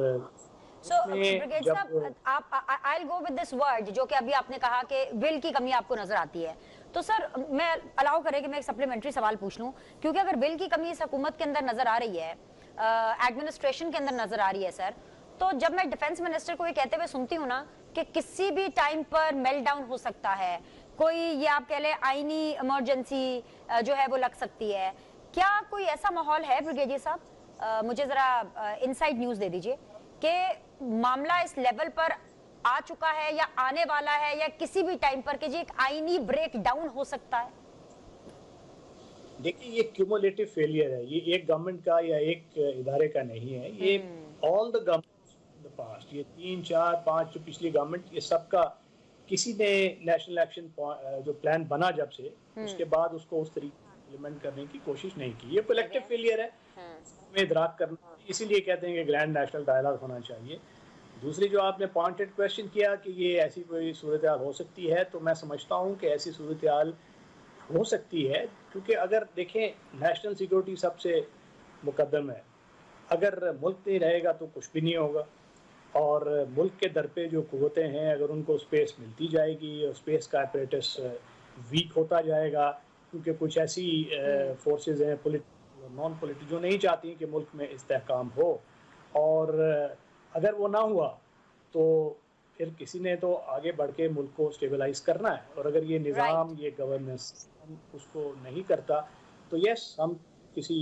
ब्रिगेड साहब, आप I will go with this word जो कि अभी आपने कहा कि विल की कमी आपको नजर आती है, तो सर मैं अलाउ करें कि मैं एक सप्लीमेंट्री सवाल पूछ लूं, क्योंकि अगर विल की कमी इस हुकूमत के अंदर नजर आ रही है, एडमिनिस्ट्रेशन के अंदर नजर आ रही है सर, तो जब मैं डिफेंस मिनिस्टर को ये कहते हुए सुनती हूँ ना कि किसी भी टाइम पर मेल्ट डाउन हो सकता है, कोई ये आप कह ले आईनी इमरजेंसी जो है वो लग सकती है, क्या कोई ऐसा माहौल है ब्रिगेडियर साहब? मुझे जरा इनसाइड न्यूज दे दीजिए कि मामला इस लेवल पर आ चुका है या आने वाला है या किसी भी टाइम पर कि जी एक आईनी ब्रेक डाउन हो सकता है। देखिए, ये क्यूमुलेटिव फेलियर है, ये एक गवर्नमेंट का या एक इदारे का नहीं है, ये all the governments in the past, ये 3, 4, 5 जो पिछली गवर्नमेंट, ये सबका किसी ने नेशनल एक्शन जो प्लान बना जब से, उसके बाद उसको उस तरीके से इम्प्लीमेंट करने की कोशिश नहीं की। ये कलेक्टिव फेलियर है, में इदराक करना, इसीलिए कहते हैं कि ग्रैंड नेशनल डायलॉग होना चाहिए। दूसरी जो आपने पॉइंटेड क्वेश्चन किया कि ये ऐसी कोई सूरत हाल हो सकती है, तो मैं समझता हूँ कि ऐसी सूरत हाल हो सकती है, क्योंकि अगर देखें नेशनल सिक्योरिटी सबसे मुकद्दम है। अगर मुल्क नहीं रहेगा तो कुछ भी नहीं होगा, और मुल्क के दर पे जो कुव्वतें हैं अगर उनको स्पेस मिलती जाएगी और स्पेस का अपरेटस वीक होता जाएगा, क्योंकि कुछ ऐसी फोर्सेस हैं, पॉलिटिकल नॉन पॉलिटिकल जो नहीं चाहती कि मुल्क में इस्तेहकाम हो, और अगर वो ना हुआ तो फिर किसी ने तो आगे बढ़ के मुल्क को स्टेबलाइज करना है, और अगर ये निज़ाम ये गवर्नेंस उसको नहीं करता तो यस हम किसी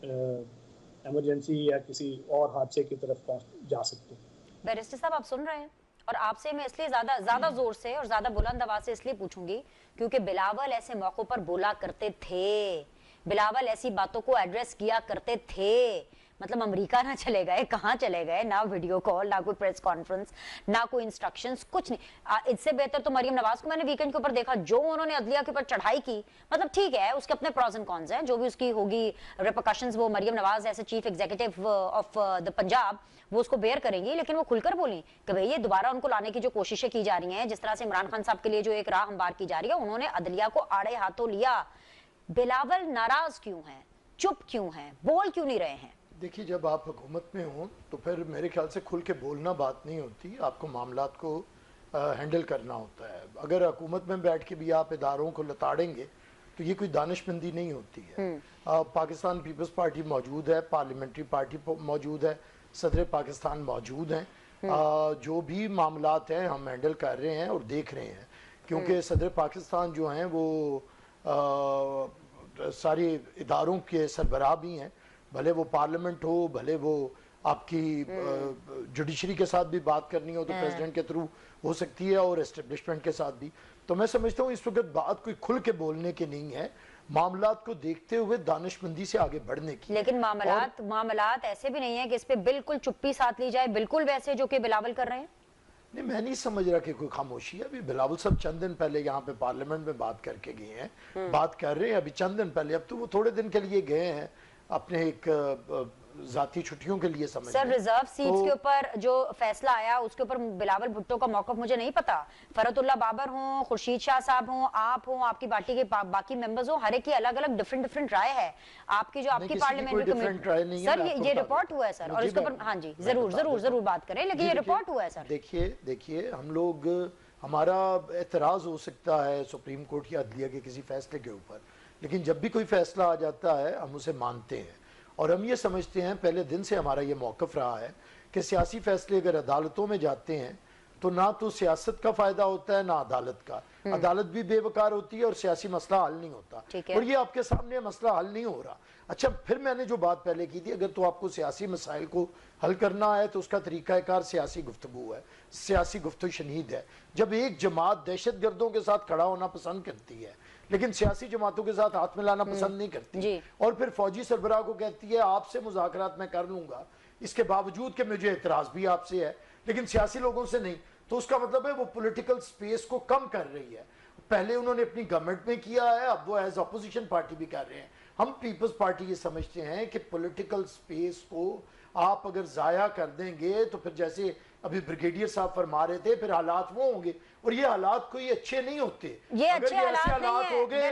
इमरजेंसी या किसी और हादसे की तरफ जा सकते हैं। बैरिस्टर साहब आप सुन रहे हैं, और आपसे मैं इसलिए ज्यादा जोर से और ज्यादा बुलंद आवाज से इसलिए पूछूंगी क्योंकि बिलावल ऐसे मौकों पर बोला करते थे, बिलावल ऐसी बातों को एड्रेस किया करते थे। मतलब अमेरिका ना चले गए, कहाँ चले गए, ना वीडियो कॉल, ना कोई प्रेस कॉन्फ्रेंस, ना कोई इंस्ट्रक्शंस, कुछ नहीं। इससे बेहतर तो मरियम नवाज को मैंने वीकेंड के ऊपर देखा, जो उन्होंने अदलिया के ऊपर चढ़ाई की। मतलब ठीक है, उसके अपने प्रॉस एंड कॉन्स हैं, जो भी उसकी होगी रिपरकशंस, वो मरियम नवाज ऐसे chief executive of the Punjab वो उसको बेयर करेंगी, लेकिन वो खुलकर बोली कि भाई ये दोबारा उनको लाने की जो कोशिशें की जा रही हैं, जिस तरह से इमरान खान साहब के लिए जो एक राह हमवार की जा रही है, उन्होंने अदलिया को आड़े हाथों लिया। बिलावल नाराज क्यों है, चुप क्यों है, बोल क्यों नहीं रहे हैं? देखिए, जब आप हुकूमत में हो तो फिर मेरे ख्याल से खुल के बोलना बात नहीं होती, आपको मामलात को हैंडल करना होता है। अगर हुकूमत में बैठ के भी आप इदारों को लताड़ेंगे तो ये कोई दानिशमंदी नहीं होती है। पाकिस्तान पीपल्स पार्टी मौजूद है, पार्लियामेंट्री पार्टी मौजूद है, सदर पाकिस्तान मौजूद हैं, जो भी मामलात हैं हम हैंडल कर रहे हैं और देख रहे हैं, क्योंकि सदर पाकिस्तान जो हैं वो सारे इदारों के सरबराह भी हैं, भले वो पार्लियामेंट हो, भले वो आपकी जुडिशरी के साथ भी बात करनी हो तो प्रेसिडेंट के थ्रू हो सकती है, और एस्टेब्लिशमेंट के साथ भी। तो मैं समझता हूँ इस वक्त बात कोई खुल के बोलने की नहीं है, मामलात को देखते हुए दानिशमंदी से आगे बढ़ने की। लेकिन मामलात ऐसे भी नहीं है कि इस पे बिल्कुल चुप्पी साध ली जाए, बिल्कुल वैसे जो कि बिलावल कर रहे हैं। नहीं, मैं नहीं समझ रहा कि कोई खामोशी है। अभी बिलावल साहब चंद दिन पहले यहाँ पे पार्लियामेंट में बात करके गए हैं, बात कर रहे हैं अभी चंद दिन पहले, अब तो वो थोड़े दिन के लिए गए हैं अपने एक जाती छुट्टियों के लिए समझ। सर रिजर्व सीट्स के ऊपर जो फैसला आया उसके ऊपर बिलावल भुट्टो का मौकफ मुझे नहीं पता। फरतुल्ला बाबर हो, खुर्शीद शाह साहब हो, आप हो, आपकी पार्टी के बाकी मेंबर्स हो, हर एक की अलग अलग डिफरेंट राय है। आपकी जो आपकी पार्लियामेंट्री कमेटी, सर ये रिपोर्ट हुआ है सर, और इसके ऊपर हाँ जी जरूर बात करें, लेकिन ये रिपोर्ट हुआ है सर। देखिए हम लोग, हमारा एतराज हो सकता है सुप्रीम कोर्ट या अदलिया के किसी फैसले के ऊपर, लेकिन जब भी कोई फैसला आ जाता है हम उसे मानते हैं, और हम ये समझते हैं, पहले दिन से हमारा ये मौक़िफ़ रहा है कि सियासी फैसले अगर अदालतों में जाते हैं तो ना तो सियासत का फ़ायदा होता है ना अदालत का। अदालत भी बेवकार होती है और सियासी मसला हल नहीं होता, और ये आपके सामने मसला हल नहीं हो रहा। अच्छा, फिर मैंने जो बात पहले की थी, अगर तो आपको सियासी मसाइल को हल करना है तो उसका तरीक़ाकार सियासी गुफ्तगू है, सियासी गुफ्तगू शनीद है। जब एक जमात दहशत गर्दों के साथ खड़ा होना पसंद करती है लेकिन सियासी जमातों के साथ हाथ मिलाना पसंद नहीं करती, और फिर फौजी सरबराह को कहती है आपसे मुज़ाकरात मैं कर लूंगा, इसके बावजूद कि मुझे एतराज़ भी आपसे है लेकिन सियासी लोगों से नहीं, तो उसका मतलब है वो पॉलिटिकल स्पेस को कम कर रही है। पहले उन्होंने अपनी गवर्नमेंट में किया है, अब वो एज अपोजिशन पार्टी भी कर रहे हैं। हम पीपल्स पार्टी ये समझते हैं कि पॉलिटिकल स्पेस को आप अगर जाया कर देंगे तो फिर जैसे अभी ब्रिगेडियर साहब फरमा रहे थे, फिर हालात वो होंगे, और ये हालात कोई अच्छे नहीं होते। ये अच्छे हालात नहीं हो गए,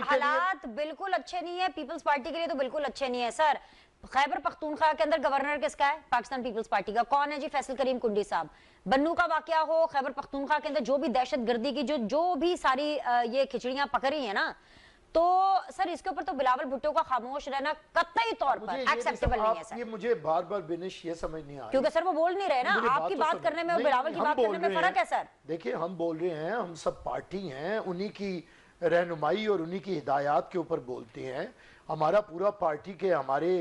हालात बिल्कुल अच्छे नहीं है, पीपल्स पार्टी के लिए तो बिल्कुल अच्छे नहीं है सर। खैबर पख्तूनख्वा के अंदर गवर्नर किसका है? पाकिस्तान पीपल्स पार्टी का। कौन है जी? फैसल करीम कुंडी साहब। बन्नू का वाकया हो, खैबर पख्तूनख्वा के अंदर जो भी दहशतगर्दी की जो भी सारी ये खिचड़ियां पकड़ रही है ना, तो सर इसके ऊपर तो बिलावल भुट्टो का खामोश रहना कतई तौर पर एक्सेप्टेबल नहीं है सर। ये मुझे बार बार बिनिश ये समझ नहीं आ रहा, क्योंकि सर वो बोल नहीं रहे ना, आपकी बात करने में और बिलावल की बात करने में फर्क है सर। देखिए, हम बोल रहे हैं, हम सब पार्टी हैं, उन्हीं की रहनुमाई और उन्हीं की हिदायत के ऊपर बोलते हैं। हमारा पूरा पार्टी के हमारे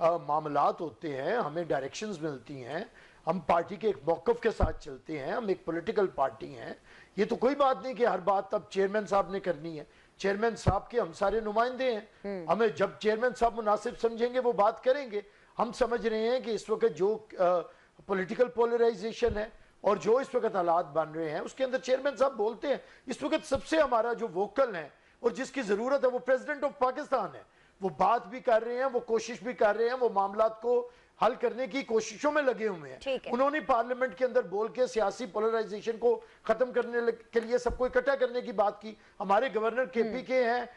मामलात होते हैं, हमें डायरेक्शंस मिलती हैं, हम पार्टी के एक मौक़िफ़ के साथ चलते हैं, हम एक पॉलिटिकल पार्टी हैं। ये तो कोई बात नहीं कि हर बात अब चेयरमैन साहब ने करनी है। चेयरमैन साहब के हम सारे नुमाइंदे हैं, हमें जब चेयरमैन साहब मुनासिब समझेंगे वो बात करेंगे। हम समझ रहे हैं कि इस वक्त जो पॉलिटिकल पोलराइजेशन है और जो इस वक्त हालात बन रहे हैं उसके अंदर चेयरमैन साहब बोलते हैं। इस वक्त सबसे हमारा जो वोकल है और जिसकी जरूरत है वो प्रेसिडेंट ऑफ पाकिस्तान है। वो बात भी कर रहे हैं, वो कोशिश भी कर रहे हैं, वो मामलात को हल करने की कोशिशों में लगे हुए हैं। उन्होंने पार्लियामेंट के अंदर बोल के सियासी पोलराइजेशन को खत्म करने के लिए सबको इकट्ठा करने की बात की। हमारे गवर्नर केपी के हैं,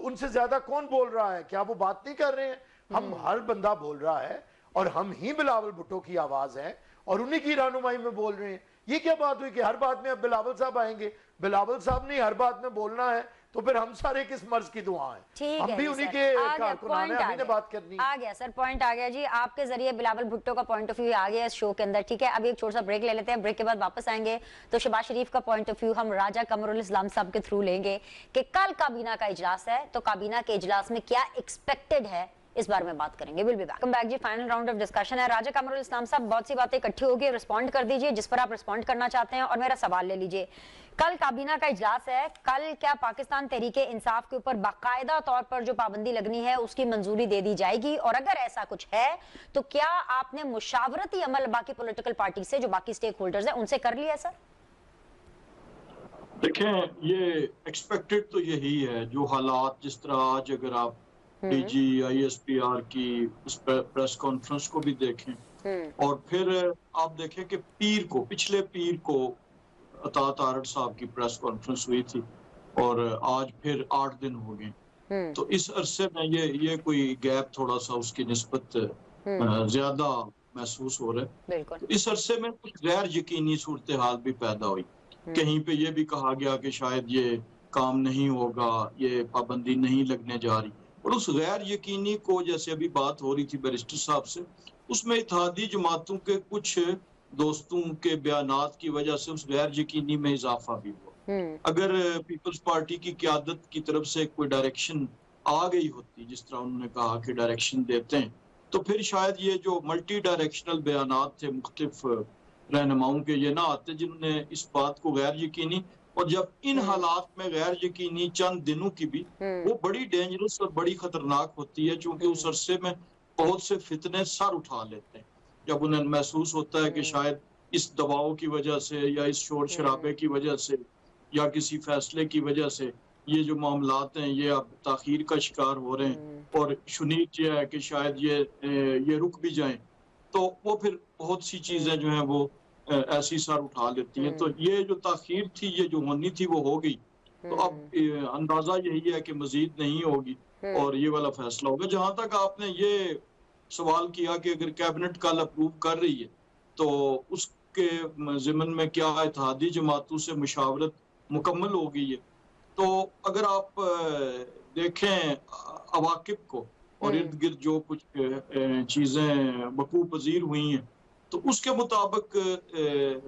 उनसे ज्यादा कौन बोल रहा है? क्या वो बात नहीं कर रहे हैं? हम हर बंदा बोल रहा है और हम ही बिलावल भुट्टो की आवाज है और उन्हीं की रहनुमाई में बोल रहे हैं। ये क्या बात हुई कि हर बात में अब बिलावल साहब आएंगे? बिलावल साहब ने हर बात में बोलना है तो फिर हम सारे किस मर्ज की दुआ हैं? ठीक हम है भी जी उन्हीं सर, के आ गया, कारकुनान हैं, point हमें ने बात करनी है। आ गया सर, पॉइंट आ गया जी। आपके जरिए बिलावल भुट्टो का पॉइंट ऑफ व्यू आ गया इस शो के अंदर, ठीक है। अभी एक छोटा सा ब्रेक ले लेते हैं, ब्रेक के बाद वापस आएंगे तो शहबाज शरीफ का पॉइंट ऑफ व्यू हम राजा कमरुल इस्लाम साहब के थ्रू लेंगे कि कल काबीना का इजलास है, तो काबीना के इजलास में क्या एक्सपेक्टेड है, इस बारे में बात करेंगे। Will be back. Come back जी, फाइनल राउंड ऑफ डिस्कशन है। राजा कमरुल इस्लाम साहब, बहुत सी बातें इकट्ठी होगी, रिस्पॉन्ड कर दीजिए जिस पर आप रिस्पॉन्ड करना चाहते हैं और मेरा सवाल ले लीजिए। कल काबीना का इजलास है, कल क्या पाकिस्तान तहरीके इंसाफ के ऊपर बाकायदा तौर पर जो पाबंदी लगनी है उसकी मंजूरी दे दी जाएगी? और अगर ऐसा कुछ है तो क्या आपने मुशावरती अमल बाकी पॉलिटिकल पार्टी से, जो बाकी स्टेक होल्डर्स है, उनसे कर लिया सर? देखें, ये एक्सपेक्टेड तो यही है, जो हालात जिस तरह आज अगर आप डीजी ISPR की उस प्रेस कॉन्फ्रेंस को भी देखें और फिर आप देखें कि पिछले पीर को अतात आरड़ साहब की प्रेस कॉन्फ्रेंस हुई थी और आज फिर 8 दिन हो गए, तो इस अरसे में ये कोई गैप थोड़ा सा उसकी निस्बत ज्यादा महसूस हो रहा है। तो इस अरसे में कुछ गैर यकीनी सूरत हाल भी पैदा हुई। कहीं पे ये भी कहा गया कि शायद ये काम नहीं होगा, ये पाबंदी नहीं लगने जा रही, और उस गैर यकीनी को, जैसे अभी बात हो रही थी बैरिस्टर साहब से, उसमें इत्तेहादी जमातों के कुछ दोस्तों के बयानात की वजह से उस गैर यकीनी में इजाफा भी हुआ। अगर पीपल्स पार्टी की क़यादत की तरफ से कोई डायरेक्शन आ गई होती, जिस तरह उन्होंने कहा कि डायरेक्शन देते हैं, तो फिर शायद ये जो मल्टी डायरेक्शनल बयानात थे मुख्तलिफ रहनुमाओं के, ये ना आते जिन्होंने इस बात को गैर यकीनी, और जब इन हालात में गैर यकीनी चंद दिनों की भी, वो बड़ी डेंजरस और बड़ी खतरनाक होती है, क्योंकि उस अरसे में बहुत से फितने सर उठा लेते हैं। जब उन्हें महसूस होता है कि शायद इस दबाव की वजह से या इस शोर शराबे की वजह से या किसी फैसले की वजह से ये जो मामलात हैं ये अब ताखीर का शिकार हो रहे हैं और शुनीत ये है कि शायद ये रुक भी जाएं, तो वो फिर बहुत सी चीजें जो हैं वो ऐसी सर उठा लेती हैं। तो ये जो ताखीर थी, ये जो होनी थी, वो हो गई। तो अब अंदाजा यही है कि मजीद नहीं होगी और ये वाला फैसला होगा। जहां तक आपने ये सवाल किया कि अगर कैबिनेट कल अप्रूव कर रही है तो उसके ज़िमन में क्या इत्तेहादी जमातों से मुशावरत मुकम्मल हो गई है, तो अगर आप देखें अवाकिब को और इर्द गिर्द जो कुछ चीजें वकूअ पजीर हुई हैं, तो उसके मुताबिक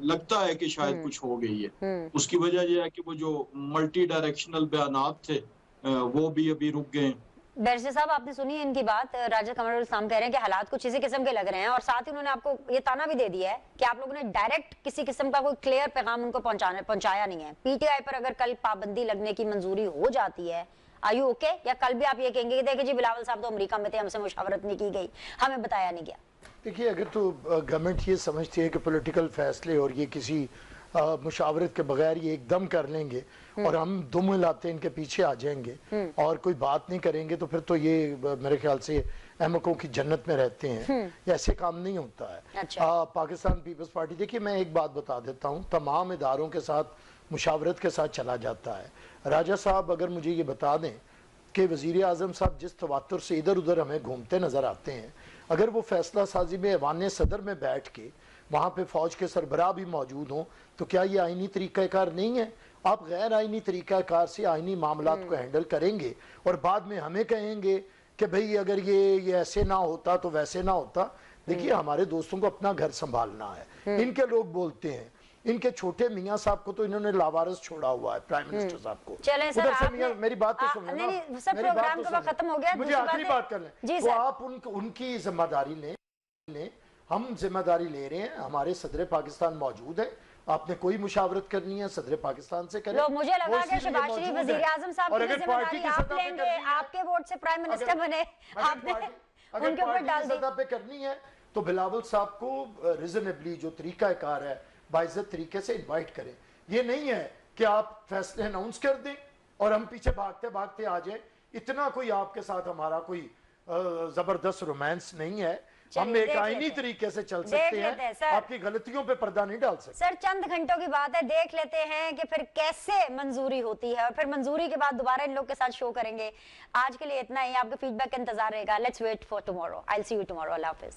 लगता है कि शायद कुछ हो गई है। उसकी वजह यह है कि वो जो मल्टी डायरेक्शनल बयानात थे वो भी अभी रुक गए। बैरिस्टर साहब, आपने सुनी इनकी बात, राजा कमरुल इस्लाम कह रहे हैं कि हालात कुछ इसी किस्म के लग रहे हैं, और साथ ही उन्होंने आपको ये ताना भी दे दिया है कि आप लोगों ने डायरेक्ट किसी किस्म का कोई क्लियर पैगाम उनको पहुंचाया नहीं है। PTI पर अगर कल पाबंदी लगने की मंजूरी हो जाती है, आर यू ओके? या कल भी आप ये कहेंगे कि देखिए जी, बिलावल साहब तो अमेरिका में थे, हमसे मुशावरत नहीं की गई, हमें बताया नहीं गया? देखिए, अगर तो गवर्नमेंट ये समझती है कि पॉलिटिकल फैसले और ये किसी मुशावरत के बगैर ये एकदम कर लेंगे और हम दुम हिलाते इनके पीछे आ जाएंगे और कोई बात नहीं करेंगे, तो फिर तो ये मेरे ख्याल से अहमकों की जन्नत में रहते हैं। ऐसे काम नहीं होता है। अच्छा। पाकिस्तान पीपल्स पार्टी, देखिए मैं एक बात बता देता हूँ, तमाम इदारों के साथ मुशावरत के साथ चला जाता है। राजा साहब अगर मुझे ये बता दें कि वज़ीर आज़म साहब जिस तवातुर से इधर उधर हमें घूमते नज़र आते हैं, अगर वो फैसला साजी में ऐवान सदर में बैठ के वहाँ पे फ़ौज के सरबराह भी मौजूद हों, तो क्या ये आइनी तरीक़ाकार नहीं है? आप गैर आइनी तरीक़ाकार से आइनी मामलात को हैंडल करेंगे और बाद में हमें कहेंगे कि भाई अगर ये ऐसे ना होता तो वैसे ना होता। देखिए, हमारे दोस्तों को अपना घर संभालना है। इनके लोग बोलते हैं, इनके छोटे मियाँ साहब को तो इन्होंने लावारिस छोड़ा हुआ है, प्राइम मिनिस्टर साहब को। चलें सर, मेरी बात तो सुनिए ना, प्रोग्राम का वक्त खत्म हो गया, मुझे आखिरी बात कर लें। तो आप उनकी जिम्मेदारी लें, हम जिम्मेदारी ले रहे हैं, हमारे सदर पाकिस्तान मौजूद है, आपने कोई मुशावरत करनी है सदर पाकिस्तान से करें। मुझे लगा कि शहबाज शरीफ वज़ीर आज़म साहब की जिम्मेदारी आप लेंगे, आपके वोट से प्राइम मिनिस्टर बने, आपने उनके ऊपर डाल दी। सतह पे करनी है तो बिलावल साहब को रीजनेबली जो तरीकाकार है बाइज्जत तरीके से इनवाइट करें। ये नहीं है कि आप फैसले अनाउंस कर दें और हम पीछे भागते भागते आ जाए। इतना कोई आपके साथ हमारा कोई जबरदस्त रोमांस नहीं है। हम एक आईनी तरीके से चल सकते हैं, आपकी गलतियों पे पर्दा नहीं डाल सकते। सर, चंद घंटों की बात है, देख लेते हैं कि फिर कैसे मंजूरी होती है और फिर मंजूरी के बाद दोबारा इन लोग के साथ शो करेंगे। आज के लिए इतना ही, आपके फीडबैक का इंतजार रहेगा। Let's wait for tomorrow. I will see you tomorrow. अल्लाह हाफिज।